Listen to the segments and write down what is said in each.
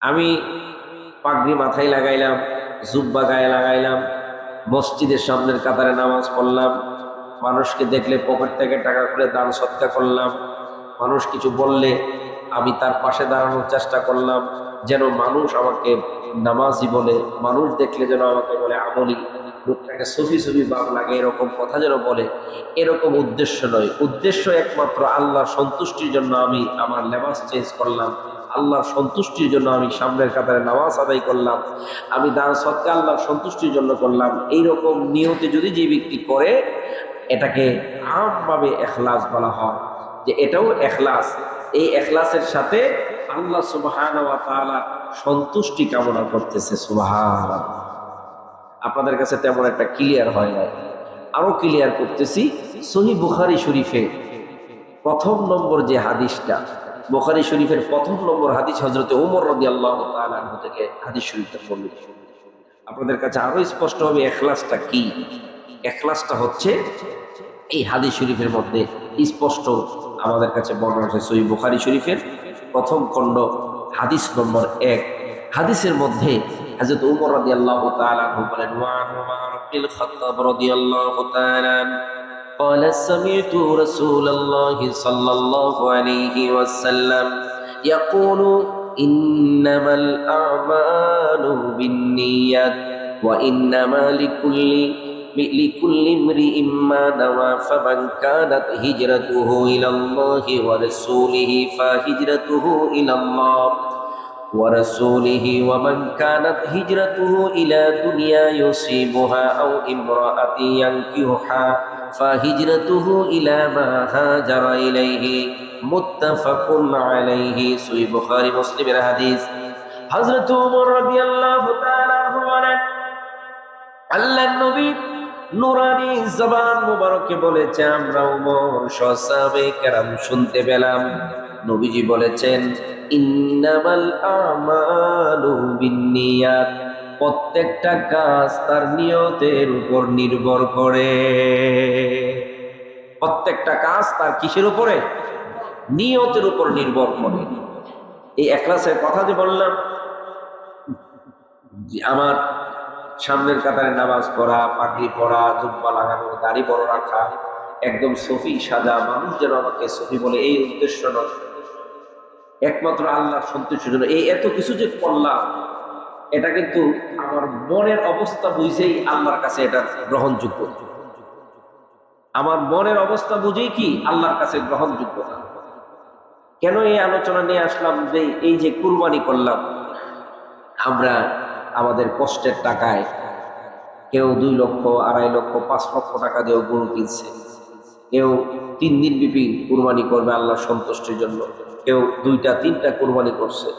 আমি পাগড়ি মাথায় লাগাইলাম, জুব্বা গায়ে লাগাইলাম, মসজিদের সামনের কাতারে নামাজ পড়লাম, মানুষকে দেখলে পকেট থেকে টাকা খুলে দান সৎকা করলাম, মানুষ কিছু বললে আমি তার পাশে দাঁড়ানোর চেষ্টা করলাম, যেন মানুষ আমাকে নামাজি বলে, মানুষ দেখলে যেন আমাকে বলে আমলি, লোকটাকে সফি সফি ভাব লাগে, এরকম কথা যেন বলে। এরকম উদ্দেশ্য নয়, উদ্দেশ্য একমাত্র আল্লাহর সন্তুষ্টির জন্য আমি আমার লেবাস চেঞ্জ করলাম, আল্লাহর সন্তুষ্টির জন্য আমি সামনের কাতারে নামাজ আদায় করলাম, আমি দান সৎকা আল্লাহর সন্তুষ্টির জন্য করলাম। এইরকম নিয়তে যদি যে ব্যক্তি করে, এটাকে আমভাবে এখলাস বলা হয়, যে এটাও এখলাস। এই এখলাসের সাথে আল্লাহ সুবহানাহু ওয়া তাআলা সন্তুষ্টি কামনা করতেছে। সুবহানাল্লাহ। আপনাদের কাছে তেমন একটা ক্লিয়ার হয় না, আরো ক্লিয়ার করতেছি। সহিহ বুখারী শরীফে প্রথম নম্বর যে হাদিসটা, বুখারী শরীফের প্রথম নম্বর হাদিস, হযরত ওমর রাদিয়াল্লাহু তাআলা আনহু থেকে হাদিস শরীফটা বলুন, আপনাদের কাছে আরো স্পষ্ট হবে এখলাসটা কি। এখলাসটা হচ্ছে এই হাদিস শরীফের মধ্যে স্পষ্ট আমাদের কাছে বর্ণনা আছে। সহিহ বুখারী শরীফের প্রথম খণ্ড হাদিস নম্বর 1, হাদিসের মধ্যে হযরত ওমর রাদিয়াল্লাহু তাআলা আনহু বলেন, ওয়া উমর ইবনুল খাত্তাব রাদিয়াল্লাহু তাআলা قال سمعت رسول الله صلى الله عليه وسلم يقول إنما الأعمال بالنيات وإنما لكل امرئ ما نوى فمن كانت هجرته إلى الله ورسوله فهجرته إلى الله ورسوله ومن كانت هجرته إلى دنيا يصيبها أو امرأة ينكحها فهجرته إلى ما هاجر إليه মুত্তাফাক আলাইহি। সহিহ বুখারী মুসলিমের হাদিস। হযরত ওমর রাদিয়াল্লাহু তাআলা আনহু বলেন, আল্লাহর নবী নুরানি জবান মুবারকে বলেছে, আমরা ওমর সাহাবে কেরাম শুনতে পেলাম, নবীজি বলেছেন, ইন্নামাল আমালু বিন্নিয়াত, প্রত্যেকটা কাজ তার নিয়তের উপর নির্ভর করে। প্রত্যেকটা কাজ তার কিসের উপরে? নিয়তের উপর নির্ভর করে। এই এখলাসের কথা যে বললাম, যে আমার সামনের কাতারে নামাজ পড়া, পাগড়ি পড়া, জুব্বা লাগানো, দাড়ি বড় রাখা, একদম সফি সাজা, মানুষ যেন আমাকে সফি বলে, এই উদ্দেশ্য নয়, একমাত্র আল্লাহর সন্তুষ্টির জন্য এই এত কিছু যে করলাম, এটা কিন্তু আমার মনের অবস্থা বুঝেই আল্লাহর কাছে এটা গ্রহণযোগ্য। আমার মনের অবস্থা বুঝেই কি আল্লাহর কাছে গ্রহণযোগ্য না। কেন এই আলোচনা নিয়ে আসলাম, যে এই যে কুরবানি করলাম, আমরা আমাদের কষ্টের টাকায়, কেউ 2 লক্ষ, 2.5 লক্ষ, 5 লক্ষ টাকা দিয়েও গরু কিনছে, কেউ 3 দিন ব্যাপী কুরবানি করবে আল্লাহর সন্তুষ্টির জন্য, কেউ 2টা 3টা কুরবানি করছে।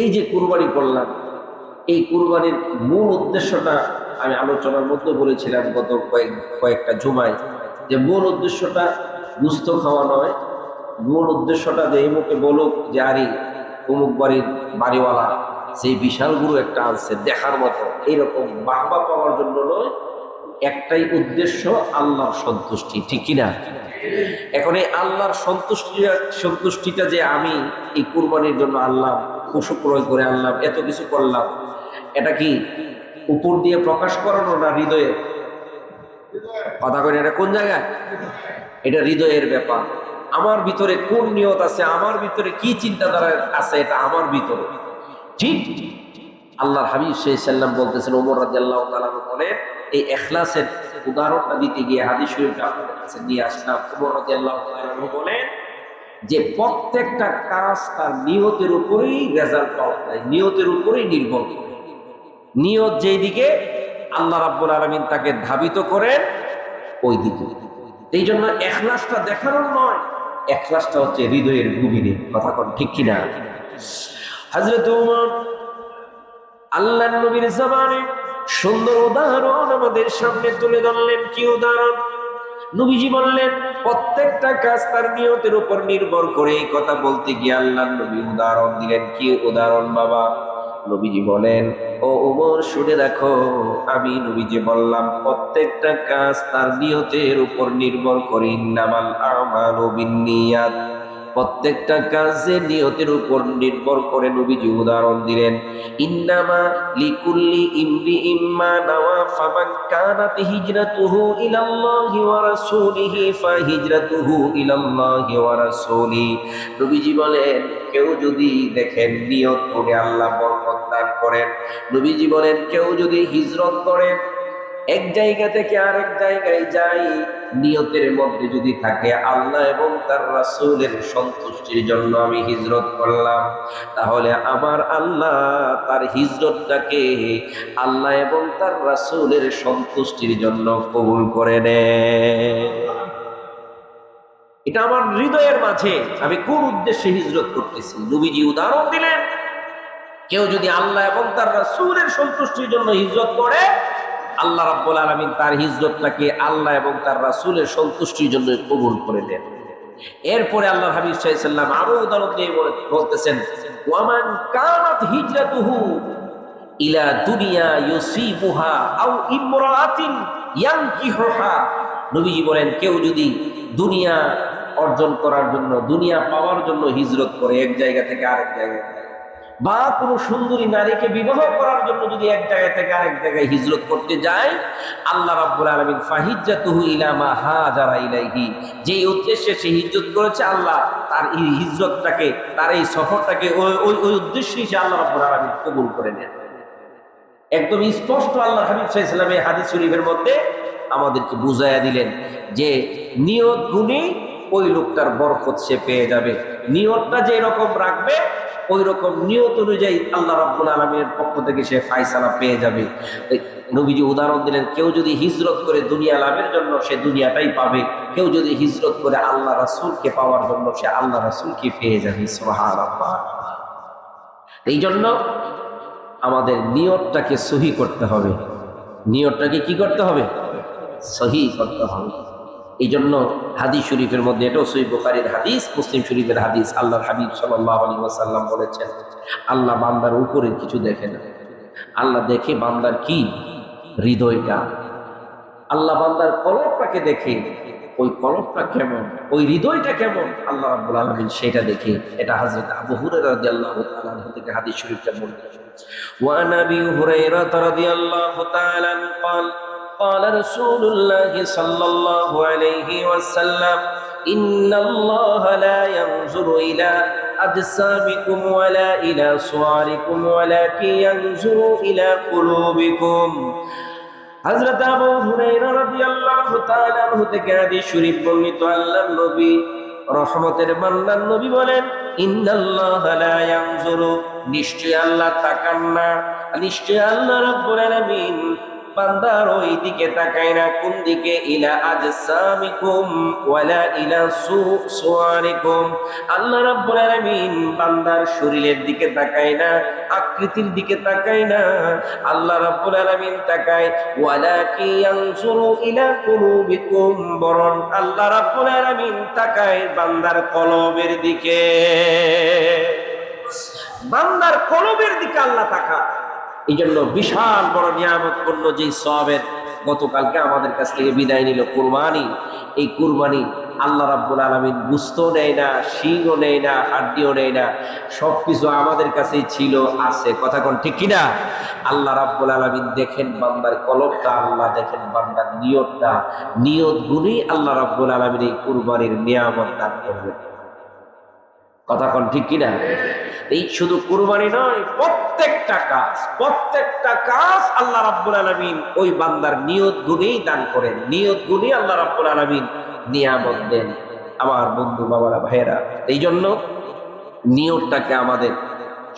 এই যে কুরবানি করলাম, এই কুরবানির মূল উদ্দেশ্যটা আমি আলোচনার মধ্যে বলেছিলাম গত কয়েকটা জুমায়, যে মূল উদ্দেশ্যটা গুস্ত খাওয়া নয়। মূল উদ্দেশ্যটা যে এই মুখে বলুক যে আরে অমুক বাড়ির বাড়িওয়ালা সেই বিশাল গরু একটা আনছে দেখার মতো, এইরকম বাহবা পাওয়ার জন্য নয়। একটাই উদ্দেশ্য, আল্লাহর সন্তুষ্টি, ঠিক কিনা? এখন এই আল্লাহর সন্তুষ্টিটা যে আমি এই কুরবানির জন্য আল্লাহ পশু ক্রয় করে আনলাম, এত কিছু করলাম, এটা কি উপর দিয়ে প্রকাশ করানো না হৃদয়ের? কথা কই, এটা কোন জায়গায়? এটা হৃদয়ের ব্যাপার। আমার ভিতরে কোন নিয়ত আছে, আমার ভিতরে কি চিন্তাধারা আছে, এটা আমার ভিতরে। ঠিক আল্লাহর হাবিব সাল্লাল্লাহু আলাইহি ওয়াসাল্লাম বলতেছেন, ওমর রাদিয়াল্লাহু তাআলা বলেন, এই ইখলাসের উদাহরণটা দিতে গিয়ে হাদিস শরীফটা আপনাদের কাছে নিয়ে আসলাম। ওমর রাদিয়াল্লাহু তাআলা বলেন যে প্রত্যেকটা কাজ তার নিয়তের উপরেই রেজাল্ট পাওয়া যায়, নিয়তের উপরেই নির্ভর করে। নিয়ত যেই দিকে আল্লাহ রাব্বুল আলামিন তাকে ধাবিত করেন ওই দিকে। এই জন্য ইখলাসটা দেখানোর নয়, ইখলাসটা হচ্ছে হৃদয়ের গভীরে। কথা কন ঠিক কিনা? হযরত ওমর আল্লাহর নবীর জবানে সুন্দর উদাহরণ আমাদের সামনে তুলে ধরলেন। কি উদাহরণ? নবীজি বললেন প্রত্যেকটা কাজ তার নিয়তের উপর নির্ভর করে। এই কথা বলতে গিয়ে আল্লাহর নবী উদাহরণ দিলেন। কি উদাহরণ বাবা? নবীজি বলেন, ও ওমর শুনে রাখো, আমি নবীজি বললাম প্রত্যেকটা কাজ তার নিয়তের উপর নির্ভর করে। ইন্নামাল আমালু বিন্নিয়াত, প্রত্যেকটা কাজে নিয়তের উপর নির্ভর করে নবীজি উদাহরণ দিলেন, ইন্নামা লিকুল্লি ইমরিইম মা নাওয়া ফামান কানাত হিজরাতুহু ইলাল্লাহি ওয়া রাসূলিহি ফাহিজরাতুহু ইলাল্লাহি ওয়া রাসূলিহি। নবীজি বলেন, কেউ যদি দেখেন নিয়ত করে আল্লাহ বরকত দান করেন। নবীজি বলেন, কেউ যদি হিজরত করেন, এক জায়গা থেকে আরেক জায়গায় যাই, নিয়তের মধ্যে যদি থাকে আল্লাহ এবং তার রাসূলের সন্তুষ্টির জন্য আমি হিজরত করলাম, তাহলে আমার আল্লাহ তার হিজরতটাকে আল্লাহ এবং তার রাসূলের সন্তুষ্টির জন্য কবুল করে নেয়। এটা আমার হৃদয়ের মাঝে আমি কোন উদ্দেশ্যে হিজরত করতেছি। নবীজি উদাহরণ দিলেন, কেউ যদি আল্লাহ এবং তার রাসূলের সন্তুষ্টির জন্য হিজরত করে, আল্লাহ রাব্বুল আলামিন তার হিজরতটাকে আল্লাহ এবং তার রাসূলের সন্তুষ্টির জন্য কবুল করে নেন। এরপরে আল্লাহর হাবিব সাল্লাল্লাহু আলাইহি ওয়াসাল্লাম আরো উদাহরণ দিয়ে বলতেছেন, ওয়ামান কানাত হিজরাতুহু ইলা দুনিয়া ইউসিবুহা আও ইমরাআতিন ইয়ানকিহুহা। নবীজি বলেন, কেউ যদি দুনিয়া অর্জন করার জন্য, দুনিয়া পাওয়ার জন্য হিজরত করে এক জায়গা থেকে আরেক জায়গায়, বা কোনো সুন্দরী নারীকে বিবাহ করার জন্য যদি এক জায়গা থেকে আরেক জায়গায় হিজরত করতে যায়, আল্লাহ রাব্বুল আলামিন ফাহিজ্জাতুহু ইলা মা হাজারা ইলাইহি, যেই উদ্দেশ্যে সে হিজরত করেছে, আল্লাহ তার এই হিজরতটাকে, তার এই সফরটাকে ওই উদ্দেশ্যেই সে আল্লাহ রাব্বুল আলামিন কবুল করে নেন। একদম স্পষ্ট আল্লাহ হাবিব সাল্লাল্লাহু আলাইহি ওয়াসাল্লাম এই হাদিস শরীফের মধ্যে আমাদেরকে বুঝাইয়া দিলেন যে নিয়ত গুণে ওই লোকটার বরকত সে পেয়ে যাবে। নিয়তটা যে রকম রাখবে, ওই রকম নিয়ত অনুযায়ী আল্লাহ রাব্বুল আলামিনের পক্ষ থেকে সে ফায়সালা পেয়ে যাবে। নবীজি উদাহরণ দিলেন, কেউ যদি হিজরত করে দুনিয়া লাভের জন্য, সে দুনিয়াটাই পাবে। কেউ যদি হিজরত করে আল্লাহ রাসূলকে পাওয়ার জন্য, সে আল্লাহ রাসূলকে পেয়ে যাবে। সুবহানাল্লাহ। এই জন্য আমাদের নিয়তটাকে সহি করতে হবে। নিয়তটাকে কি করতে হবে? সহি করতে হবে। এই জন্য হাদিস শরীফের মধ্যে, এটাও সহিহ বুখারীর হাদিস, মুসলিম শরীফের হাদিস, আল্লাহর হাবিব সাল্লাল্লাহু আলাইহি ওয়াসাল্লাম বলেছেন, আল্লাহ বান্দার উপরে কিছু দেখে না, আল্লাহ দেখে বান্দার কি? হৃদয়টা। আল্লাহ বান্দার কলবটাকে দেখে, ওই কলবটা কেমন, ওই হৃদয়টা কেমন, আল্লাহ রাব্বুল আলামিন সেটা দেখে। এটা হযরত আবু হুরায়রা রাদিয়াল্লাহু তাআলা আনহু থেকে হাদিস শরীফটা বলছেন। ওয়া নবী হুরায়রা রাদিয়াল্লাহু তাআলা قال قال رسول الله صلى الله عليه وسلم إن الله لا ينظر إلى أجسامكم ولا إلى صوركم ولكن ينظر إلى قلوبكم। হযরত আবু হুরায়রা রাদিয়াল্লাহু তাআলা আনহু থেকে হাদিস শরীফ বর্ণিত, আল্লাহর নবী, রহমতের বান্দার নবী বলেন, ইন্নাল্লাহা লা ইয়ানজুরু, নিশ্চয় আল্লাহ তাকান না, নিশ্চয় আল্লাহ রাব্বুল আলামিন বান্দার ওই দিকে তাকায় না। কোন দিকে? ইলা আজসামিকুম ওয়ালা ইলা সুওয়ারিকুম। আল্লাহ রাব্বুল আলামিন বান্দার শরীরের দিকে তাকায় না, আকৃতির দিকে তাকায় না। আল্লাহ রাব্বুল আলামিন তাকায় ওয়ালাকি ইয়ানজুরু ইলা কুলুবিকুম, বরং আল্লাহ রাব্বুল আলামিন তাকায় বান্দার কলবের দিকে। বান্দার কলবের দিকে আল্লাহ তাকায়। এই জন্য বিশাল বড় নিয়ামতপূর্ণ যে সওয়াবের গতকালকে আমাদের কাছ থেকে বিদায় নিল কুরবানি, এই কুরবানি আল্লাহ রাব্বুল আলামিন গোশতও নেয় না, শিংও নেয় না, হাড্ডিও নেয় না, সবকিছু আমাদের কাছেই ছিল, আছে। কথা কোন ঠিক কিনা? আল্লাহ রাব্বুল আলামিন দেখেন বান্দার কলবটা, আল্লাহ দেখেন বান্দার নিয়তটা। নিয়ত গুণেই আল্লাহ রাব্বুল আলামিন এই কুরবানির নিয়ামত দান করবেন। কথা কোন ঠিক কিনা? এই শুধু কুরবানি নয়, প্রত্যেকটা কাজ আল্লাহ রাব্বুল আলামিন ওই বান্দার নিয়ত গুণেই দান করেন। নিয়ত গুণেই আল্লাহ রাব্বুল আলামিন নিয়ামত দেন। আমার বন্ধু বাবারা, ভাইয়েরা, এই জন্য নিয়তটাকে আমাদের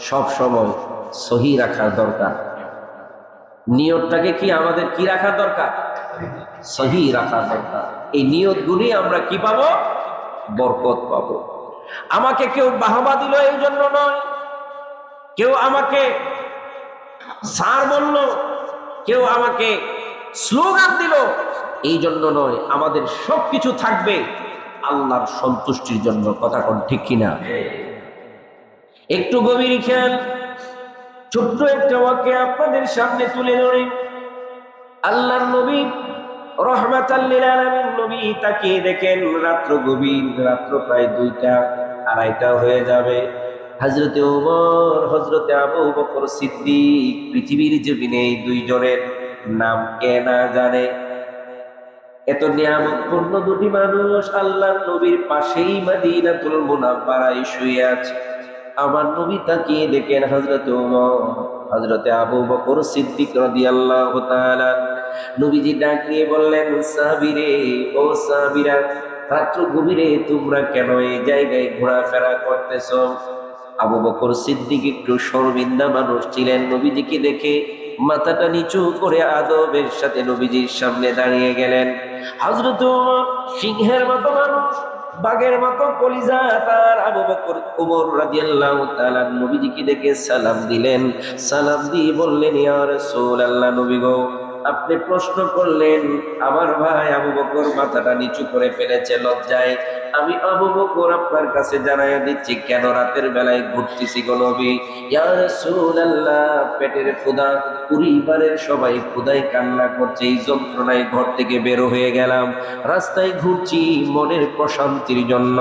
সব সময় সহি রাখার দরকার। নিয়তটাকে কি আমাদের কি রাখার দরকার? সহি রাখার দরকার। এই নিয়ত গুণেই আমরা কি পাবো? বরকত পাবো। আমাকে কেউ বাহবা দিল এই জন্য নয়, কেউ আমাকে স্যার বলল, কেউ আমাকে স্লোগান দিল এই জন্য নয়। আমাদের সবকিছু থাকবে আল্লাহর সন্তুষ্টির জন্য। কথা কোন ঠিক কিনা? একটু গভীর খেয়াল, ছোট্ট একটা ওয়াক্য আপনাদের সামনে তুলে ধরি। আল্লাহর নবী রহমাতাল লিল আলামিন নবী তাকিয়ে দেখেন রাত্র গভীর, রাত্র প্রায় 2টা। আড়াইটা হয়ে যাবে। হযরতে ওমর, হযরতে আবু বকর সিদ্দিক, পৃথিবীর জমিনে এই দুইজনের নাম কে না জানে? এত নিয়ামতপূর্ণ দুটি মানুষ আল্লাহর নবীর পাশেই মদিনাতুল মুনাওয়ারায় শুয়ে আছে। আমার নবী তাকিয়ে দেখেন হযরতে ওমর, হযরতে আবু বকর সিদ্দিক রাদিয়াল্লাহু তাআলা। নবীজি ডাক দিয়ে বললেন, সাহাবীরে, ও সাহাবীরা, রাত্র গভীরে তোমরা কেন এই জায়গায় ঘোরাফেরা করতেছো? আবু বকর সিদ্দিক একটু শর্মিন্দা মানুষ ছিলেন। নবীজিকে দেখে মাথাটা নিচু করে আদবের সাথে নবীজির সামনে দাঁড়িয়ে গেলেন। হযরত ওমর সিংহের মতো মানুষ, বাঘের মতো কলিজা তার। আবু বকর ওমর রাদিয়াল্লাহু তাআলা নবীজিকে দেখে সালাম দিলেন। সালাম দিয়ে বললেন, ইয়া রাসূলুল্লাহ, নবী গো, আপনি প্রশ্ন করলেন, আমার ভাই আবু বকর মাথাটা নিচু করে ফেলেছে লজ্জায়। আমি আবু বকর আপনার কাছে জানাইয়া দিচ্ছি কেন রাতের বেলায় ঘুরতেছি গো নবী। ইয়া রাসূলুল্লাহ, পেটের ক্ষুধা, পরিবারের সবাই ক্ষুধায় কান্না করছে, এই যন্ত্রণায় ঘর থেকে বের হয়ে গেলাম, রাস্তায় ঘুরছি মনের প্রশান্তির জন্য।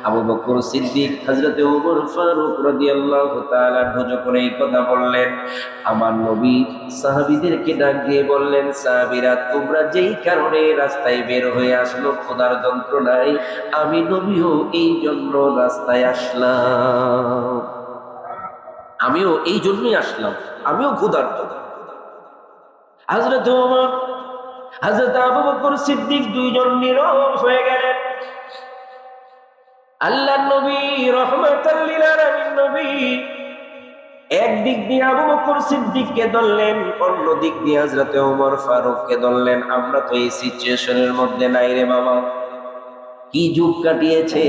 আবু বকর সিদ্দিক হযরতে ওমর ফারুক রাদিয়াল্লাহু তাআলা যখন এই কথা বললেন, আমার নবী সাহাবীদেরকে ডাক দিয়ে বললেন, সাহাবীরা, তোমরা যেই কারণে রাস্তায় বের হয়ে আসলো খোদার যন্ত্রণায়, আমি নবীও এই জন্য রাস্তায় আসলাম। আমিও এই জন্যই আসলাম, আমিও ক্ষুধার্ত। হযরত ওমর, হযরত আবু বকর সিদ্দিক দুইজন নীরব হয়ে গেলেন। আল্লাহর নবী রাহমাতাল লিল আলামিন নবী একদিক দিয়ে আবু বকর সিদ্দিককে ধরলেন, অন্য দিক দিয়ে হযরতে ওমর ফারুককে ধরলেন। আমরা তো এই সিচুয়েশনের মধ্যে নাই রে বাবা। কি যুগ কাটিয়েছে,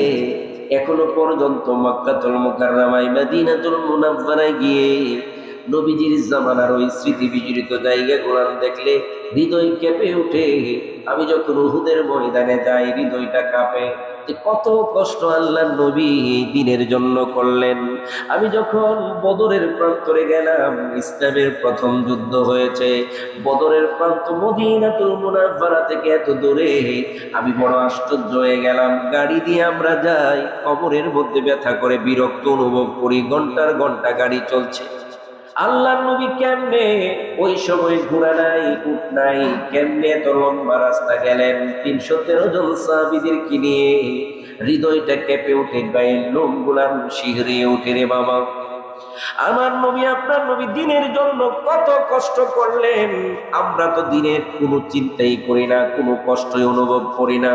এখনো পর্যন্ত মক্কাতুল মুকাররমায় মদিনাতুল মুনাওয়ারায় গিয়ে নবীজির জামানার ওই স্মৃতি বিজড়িত জায়গাগুলো দেখলে হৃদয় কেঁপে ওঠে। আমি যখন উহুদের ময়দানে যাই হৃদয়টা কাঁপে যে কত কষ্ট আল্লাহর নবী এই দিনের জন্য করলেন। আমি যখন বদরের প্রান্তরে গেলাম, ইসলামের প্রথম যুদ্ধ হয়েছে বদরের প্রান্ত মদিনাতুল মুনাওয়ারা থেকে এত দূরে। আমি বড় আশ্চর্য হয়ে গেলাম। গাড়ি দিয়ে আমরা যাই, কবরের মধ্যে ব্যথা করে বিরক্ত অনুভব করি, ঘন্টার ঘন্টা গাড়ি চলছে। আল্লাহর নবী কেমনে ওই সময় ঘোড়া নাই, উট নাই, কেমনে এত লম্বা রাস্তা গেলেন 313 জন সাহাবীদেরকে নিয়ে? হৃদয়টা কেঁপে ওঠে, গায়ের লোমগুলান শিহরিয়ে ওঠে রে বাবা। আমার নবী, আপনার নবী দিনের জন্য কত কষ্ট করলেন। আমরা তো দিনের কোনো চিন্তাই করি না, কোনো কষ্টই অনুভব করি না।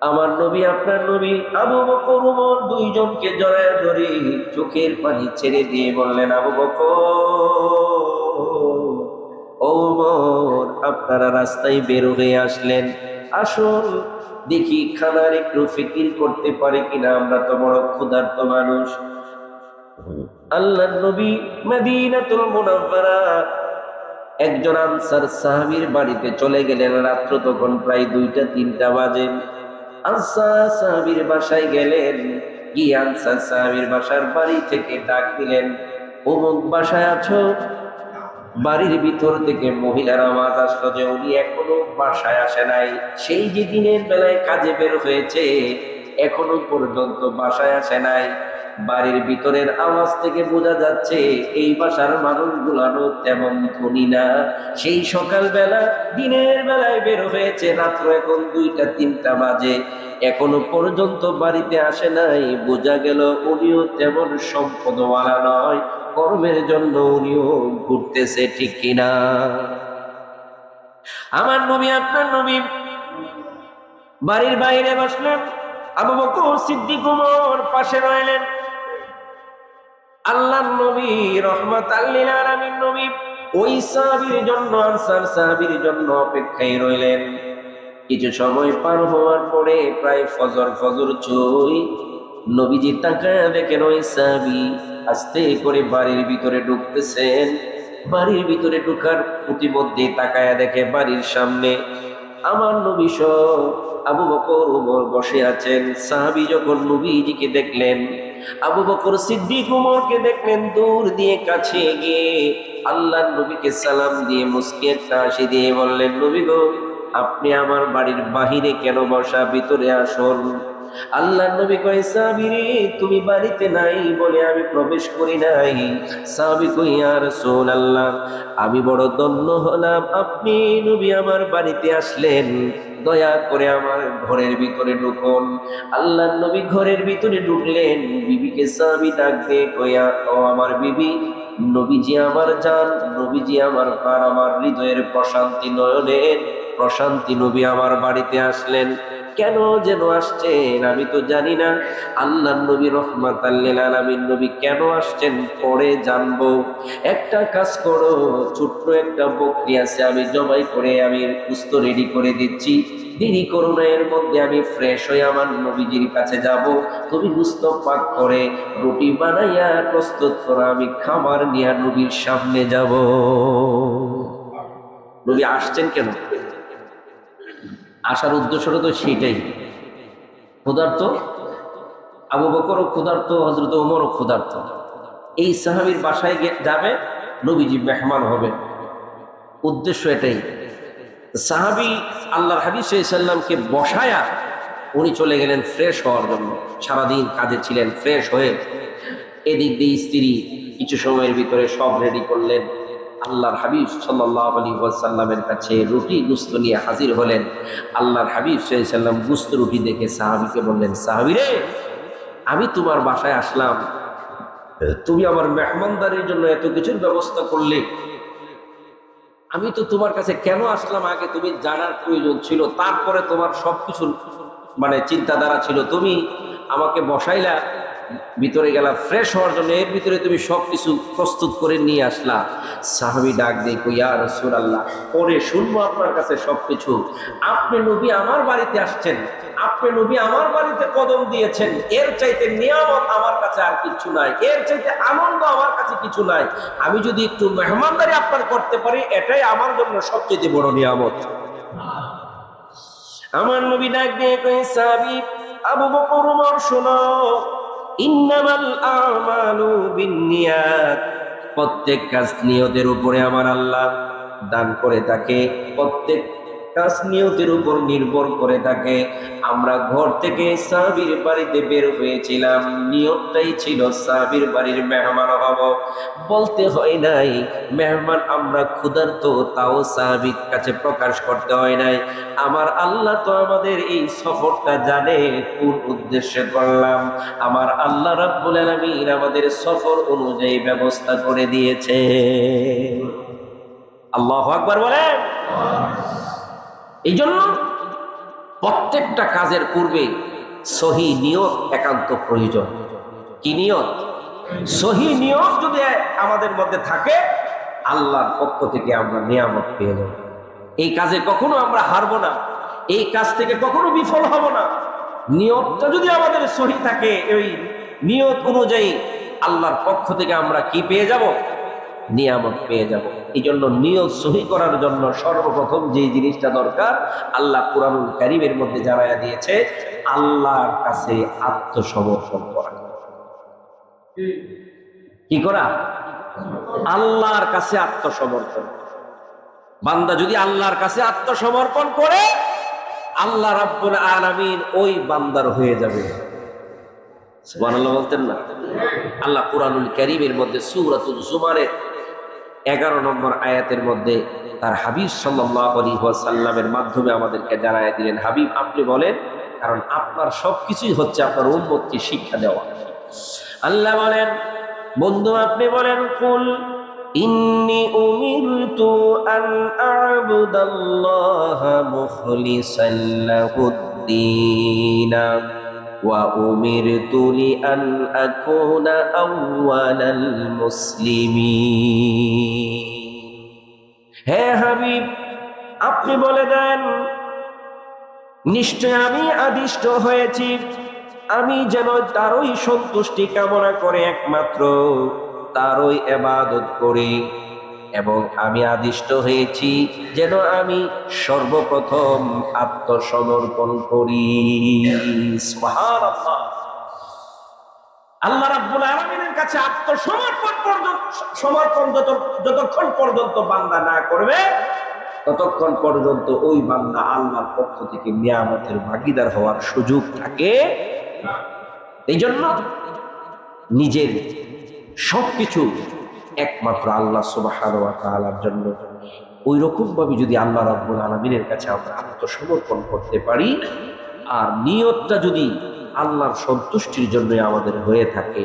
আমার নবী, আপনার নবী আবু বকর ওমর দুইজনকে জড়ায় ধরে চোখের পানি ছেড়ে দিয়ে বললেন, আবু বকর, ওমর, আপনারা রাস্তায় বের হয়ে আসলেন, আসুন দেখি খানার একটু ফিকির করতে পারে কিনা, আমরা তো বড় ক্ষুধার্ত মানুষ। আল্লাহর নবী মদিনাতুল মুনাওয়ারা একজন আনসার সাহাবীর বাড়িতে চলে গেলেন। রাত্র তখন প্রায় 2টা-3টা বাজে। আনসার সাহাবীর বাসায় গেলেন, গিয়ে আনসার সাহাবীর বাসার বাড়ি থেকে ডাক দিলেন, অমুক বাসায় আছো? বাড়ির ভিতর থেকে মহিলার আওয়াজ আসলো যে উনি এখনো বাসায় আসে নাই। সেই যে দিনের বেলায় কাজে বের হয়েছে, এখনো পর্যন্ত বাসায় আসে নাই। বাড়ির ভিতরের আওয়াজ থেকে বোঝা যাচ্ছে এই বাসার মানুষগুলানো তেমন ধনী না। সেই সকালবেলা দিনের বেলায় বের হয়েছে, রাত্র এখন 2টা-3টা বাজে, এখনো পর্যন্ত বাড়িতে আসে নাই। বোঝা গেল উনিও তেমন সম্পদওয়ালা নয়, কর্মের জন্য উনিও ঘুরতেছে, ঠিক কিনা? আমার নবী, আপনার নবী বাড়ির বাইরে বসলেন, আবু বকর সিদ্দিক ওমর পাশে রইলেন। আল্লাহর নবী রাহমাতাল লিল আলামিন নবী ওই সাহাবীর জন্য, আনসার সাহাবীর জন্য অপেক্ষায় রইলেন। কিছু সময় পার হওয়ার পরে প্রায় ফজর ছুঁই, নবীজি তাকায় দেখেন ওই সাহাবী আস্তে করে বাড়ির ভিতরে ঢুকতেছেন। বাড়ির ভিতরে ঢুকার প্রতিমধ্যে তাকায় দেখে বাড়ির সামনে আমার নবী সহ আবু বকর ওমর বসে আছেন। সাহাবী যখন নবীজিকে দেখলেন, আবু বকর সিদ্দিক ওমরকে দেখলেন, দূর দিয়ে কাছে গিয়ে আল্লাহর নবীকে সালাম দিয়ে মুস্কি একটা হাসি দিয়ে বললেন, নবী গো, আপনি আমার বাড়ির বাহিরে কেন বসা? ভিতরে আসুন। আল্লাহর নবী কয়, সাহাবী রে, তুমি বাড়িতে নাই বলে আমি প্রবেশ করি নাই। সাহাবী কই, ইয়া রাসূলুল্লাহ, আমি বড় ধন্য হলাম, আপনি নবী আমার বাড়িতে আসলেন, দয়া করে আমার ঘরের ভিতরে ঢুকুন। আল্লাহর নবী ঘরের ভিতরে ঢুকলেন। বিবিকে সাহাবী ডাক দিয়ে কইয়া, ও আমার বিবি, নবীজি আমার জান, নবীজি আমার প্রাণ, আমার হৃদয়ের প্রশান্তি, নয়নের প্রশান্তি নবী আমার বাড়িতে আসলেন। কেন যেন আসছেন আমি তো জানি না। আল্লাহর নবী রহমাতাল লিল আলামিন নবী কেন আসছেন পরে জানবো। একটা কাজ করো, ছোট্ট একটা বকরি আছে, আমি জবাই করে আমি গোশত রেডি করে দিচ্ছি। দেরি করো না, এর মধ্যে আমি ফ্রেশ হয়ে আমার নবীজির কাছে যাব। তুমি গোশত পাক করে রুটি বানাইয়া প্রস্তুত করো, আমি খাবার নিয়ে নবীর সামনে যাব। নবী আসছেন কেন? আসার উদ্দেশ্যটা তো সেটাই। ক্ষুধার্ত আবু বকরও ক্ষুধার্ত, হযরত ওমরও ক্ষুধার্ত। এই সাহাবীর বাসায় যাবে, নবীজি মেহমান হবে, উদ্দেশ্য এটাই। সাহাবী আল্লাহর হাবিব সাল্লাল্লাহু আলাইহি সাল্লামকে বসায়া উনি চলে গেলেন ফ্রেশ হওয়ার জন্য। সারাদিন কাজে ছিলেন, ফ্রেশ হয়ে এদিক দিয়ে স্ত্রী কিছু সময়ের ভিতরে সব রেডি করলেন। আল্লাহর হাবিব সাল্লাল্লাহু আলাইহি ওয়াসাল্লামের কাছে রুটি গুস্ত নিয়ে হাজির হলেন। আল্লাহর হাবিব সাল্লাল্লাহু আলাইহি ওয়াসাল্লাম গুস্ত রুটি দেখে সাহাবীকে বললেন, সাহাবী রে, আমি তোমার বাসায় আসলাম, তুমি আমার মেহমানদারির জন্য এত কিছুর ব্যবস্থা করলে, আমি তো তোমার কাছে কেন আসলাম আগে তুমি জানার প্রয়োজন ছিল। তারপরে তোমার সবকিছু মানে চিন্তাধারা ছিল, তুমি আমাকে বসাইলা, ভিতরে গেলা ফ্রেশ হওয়ার জন্য, এর ভিতরে তুমি সবকিছু প্রস্তুত করে নিয়ে আসলা। সাহাবী ডাক দিয়ে কই, ইয়া রাসূলুল্লাহ, পরে শুনবো আপনার কাছে সবকিছু। আপনি নবী আমার বাড়িতে আসছেন, আপনি নবী আমার বাড়িতে কদম দিয়েছেন, এর চাইতে নিয়ামত আমার কাছে আর কিছু নাই, এর চাইতে আনন্দ আমার কাছে কিছু নাই। আমি যদি একটু মেহমানদারি আপনার করতে পারি, এটাই আমার জন্য সবচেয়ে বড় নিয়ামত। আমার নবী ডাক দিয়ে কই, সাহাবী আবু বকর, ওমর, শোনো, ইন্নামাল আমালু বিন্নিয়াত, প্রত্যেক কাজ নিয়তের উপরে আমার আল্লাহ দান করে থাকে, প্রত্যেক কাজ নিয়তের উপর নির্ভর করে থাকে। আমরা ঘর থেকে সাহাবীর বাড়িতে বের হয়েছিলাম, নিয়তটাই ছিল সাহাবীর বাড়ির মেহমান হব। বলতে হয় নাই মেহমান আমরা ক্ষুধার্ত, তাও সাহাবীর কাছে প্রকাশ করতে হয় নাই। আমার আল্লাহ তো আমাদের এই সফরটা জানে কোন উদ্দেশ্যে করলাম। আমার আল্লাহ রাব্বুল আলামিন আমাদের সফর অনুযায়ী ব্যবস্থা করে দিয়েছে। আল্লাহু আকবার বলেন। এই জন্য প্রত্যেকটা কাজের পূর্বে সহি নিয়ত একান্ত প্রয়োজন। কি নিয়ত? সহি নিয়ত যদি আমাদের মধ্যে থাকে, আল্লাহর পক্ষ থেকে আমরা নিয়ামত পেয়ে যাব। এই কাজে কখনো আমরা হারবো না, এই কাজ থেকে কখনো বিফল হব না। নিয়তটা যদি আমাদের সহি থাকে, ওই নিয়ত অনুযায়ী আল্লাহর পক্ষ থেকে আমরা কি পেয়ে যাব? নিয়ামত পেয়ে যাব। এই জন্য নিয়ত সহি করার জন্য সর্বপ্রথম যে জিনিসটা দরকার, আল্লাহ কুরআনুল কারীমের মধ্যে জানায়া দিয়েছে, আল্লাহর কাছে আত্মসমর্পণ করা। কি করা? আল্লাহর কাছে আত্মসমর্পণ। বান্দা যদি আল্লাহর কাছে আত্মসমর্পণ করে, আল্লাহ রাব্বুল আলামিন ওই বান্দার হয়ে যাবে। সুবহানাল্লাহ বলতেন না? আল্লাহ কুরআনুল কারীমের মধ্যে সূরাতুল জুমারের 11 নম্বর আয়াতের মধ্যে তার হাবিব সাল্লাল্লাহু আলাইহি ওয়াসাল্লামের মাধ্যমে আমাদেরকে জানায়া দিলেন, হাবিব আপনি বলেন, কারণ আপনার সবকিছুই হচ্ছে আপনার উম্মতকে শিক্ষা দেওয়া। আল্লাহ বলেন, বন্ধু আপনি বলেন, কুল ইন্নী উমিরতু আন আ'বুদাল্লাহা মুখলিসান লাহুদ-দীন ওয়া উমিরতু লিআন আকুনা আউওয়ালাল মুসলিমিন। হে হাবিব, আপনি বলে দেন, নিশ্চয় আমি আদিষ্ট হয়েছি, আমি যেন তারই সন্তুষ্টি কামনা করে একমাত্র তারই ইবাদত করি, এবং আমি আদিষ্ট হয়েছি যেন আমি সর্বপ্রথম আত্মসমর্পণ করি। সুবহানাল্লাহ। আল্লাহ রাব্বুল আলামিনের কাছে আত্মসমর্পণ যতক্ষণ পর্যন্ত বান্দা না করবে, ততক্ষণ পর্যন্ত ওই বান্দা আল্লাহর পক্ষ থেকে নিয়ামতের ভাগীদার হওয়ার সুযোগ থাকে না। এই জন্য নিজের সবকিছু একমাত্র আল্লাহ সুবহানাহু ওয়া তাআলার জন্য ওই রকম ভাবে যদি আল্লাহ রাব্বুল আলামিনের কাছে আমরা আত্মসমর্পণ করতে পারি, আর নিয়তটা যদি আল্লাহর সন্তুষ্টির জন্য আমাদের হয়ে থাকে,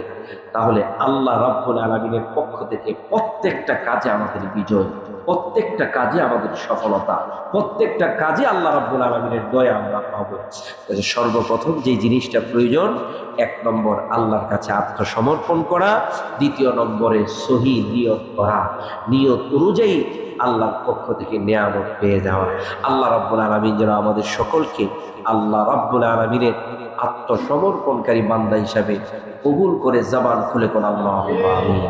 তাহলে আল্লাহ রাব্বুল আলামিনের পক্ষ থেকে প্রত্যেকটা কাজে আমাদের বিজয়, প্রত্যেকটা কাজে আমাদের সফলতা, প্রত্যেকটা কাজে আল্লাহ রাব্বুল আলামিনের দয়া আমরা পাবো। সর্বপ্রথম যে জিনিসটা প্রয়োজন, 1 নম্বর আল্লাহর কাছে আত্মসমর্পণ করা, 2 নম্বরে সহি নিয়ত করা, নিয়ত অনুযায়ী আল্লাহর পক্ষ থেকে নিয়ামত পেয়ে যাওয়া। আল্লাহ রাব্বুল আলামিন যেন আমাদের সকলকে আল্লাহ রাব্বুল আলামিনের আত্মসমর্পণকারী বান্দা হিসাবে কবুল করে জবান খুলে কোন আল্লাহুম্মা আমিন।